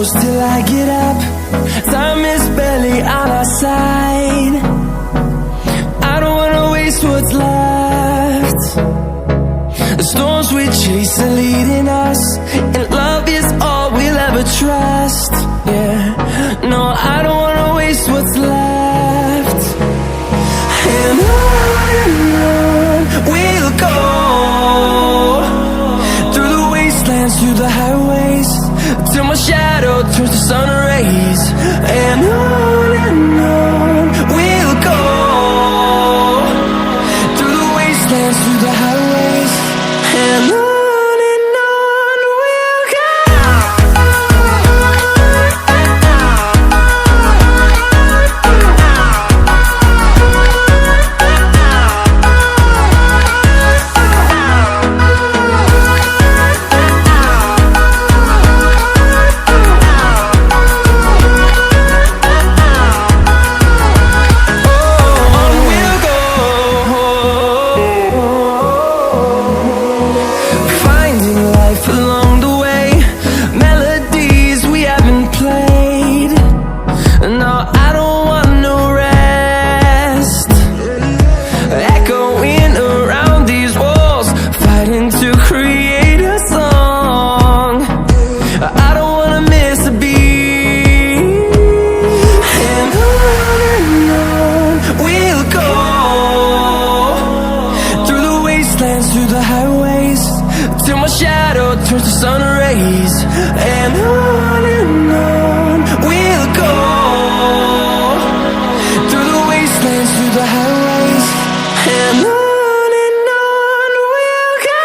close till I get up. Time is barely on our side. I don't wanna waste what's left. The storms we chase are leading us, and love is all we'll ever trust. Yeah, no, I don't wanna waste what's left. And on we'll go, through the wastelands, through the highways, till my shadow turns to sun rays. And on we'll go, through the wastelands, through the highways, and on we'll go. Through the highways, till my shadow turns to sun rays. And on we'll go, through the wastelands, through the highways, and on we'll go.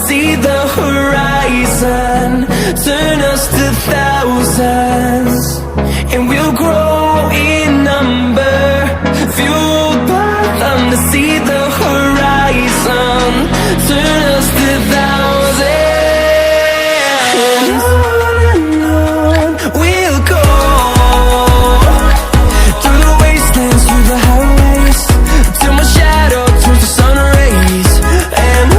See the horizon, turn us to thousands, and we'll grow in number, fueled by them. To see the horizon, turn us to thousands, and on we'll go, through the wastelands, through the highways, till my shadow turns to sun rays. And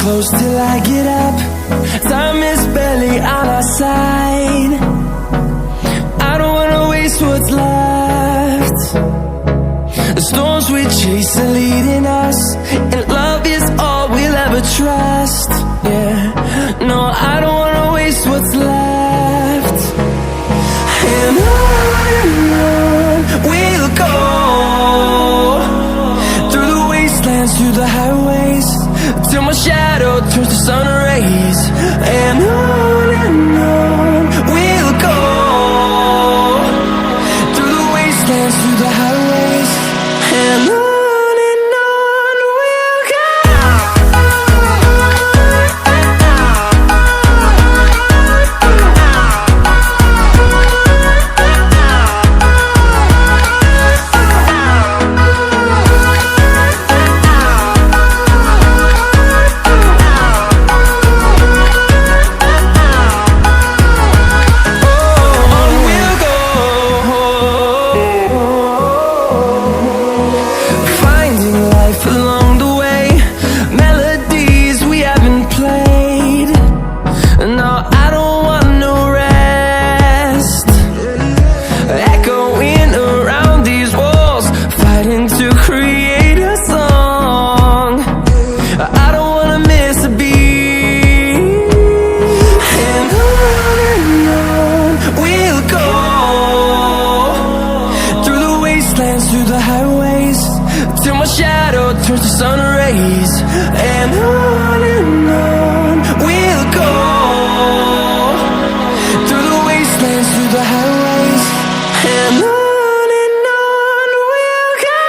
close till I get up. Time is barely on our side. I don't wanna waste what's left. The storms we chase are leading us, and love is all we'll ever trust. Yeah, no, I don't wanna waste what's left. And on we'll go, through the wastelands, through the highways, till my shadow turns to sun rays. And on we'll go, through the wastelands, through the highways, and on we'll go. wastelands, through the highways, and on we'll go.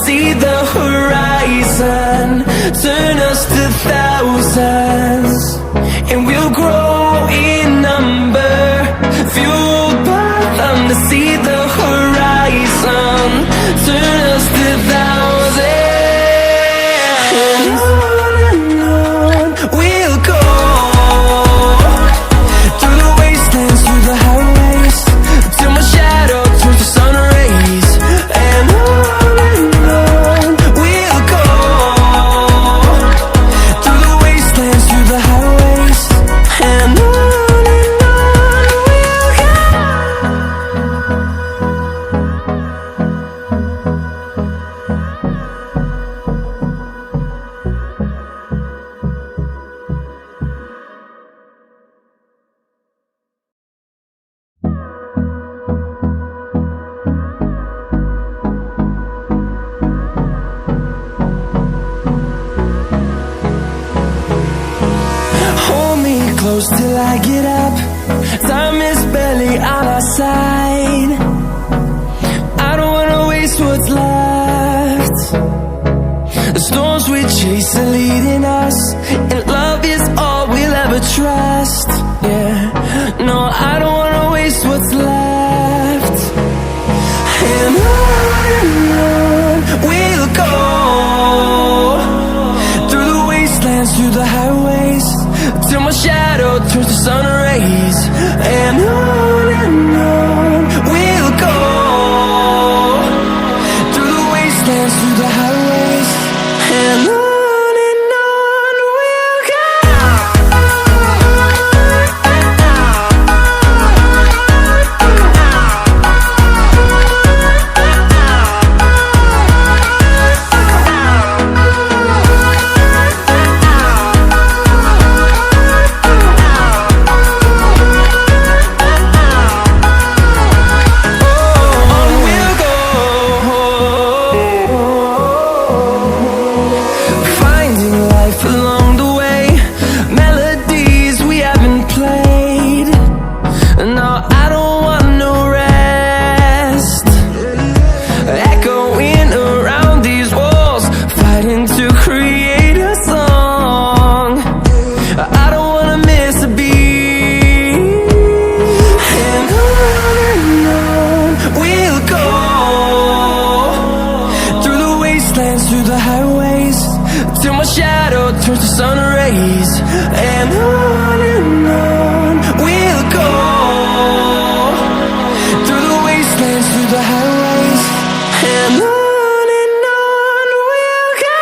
See the horizon, turn us to thousands, and we'll grow in number, fueled by them. To see the horizon, turn us to thousands, and on we'll go, through the wastelands, through the highways, till my shadow turns to sun rays, and on close till I get up. Time is barely on our side. I don't wanna waste what's left. The storms we chase are leading us, and love is all we'll ever trust. Yeah, no, I don't wanna waste what's left. And on we'll go, through the wastelands, through the highways, till my shadow turns to sun rays, and on we'll go, through the wastelands, through the highways, and on we'll go. Through the highways, till my shadow turns to sun rays, and on we'll go, through the wastelands, through the highways, and on we'll go.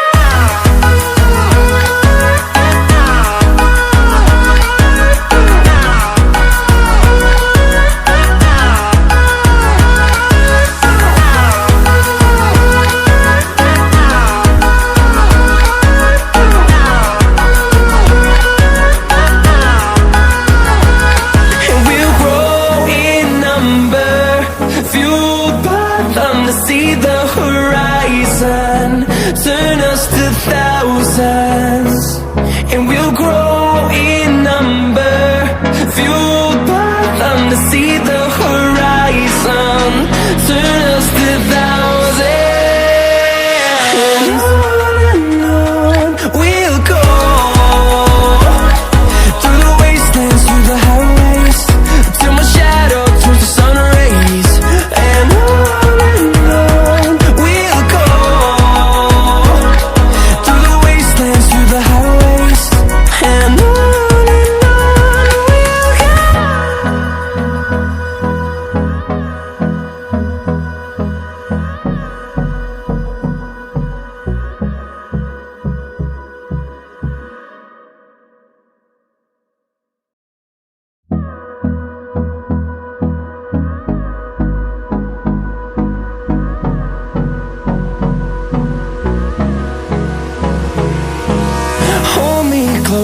See the horizon, turn us to thousands, and we'll grow in number, fueled by them. To see the horizon, turn us to thousands, and on we'll go, through the wastelands, through the highways, till my shadow turns to sun rays, and on we'll go, through the wastelands, through the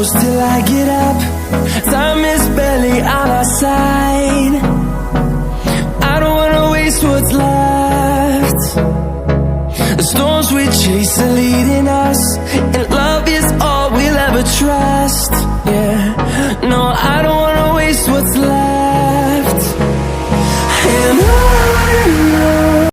close till I get up. Time is barely on our side. I don't wanna waste what's left. The storms we chase are leading us, and love is all we'll ever trust. Yeah, no, I don't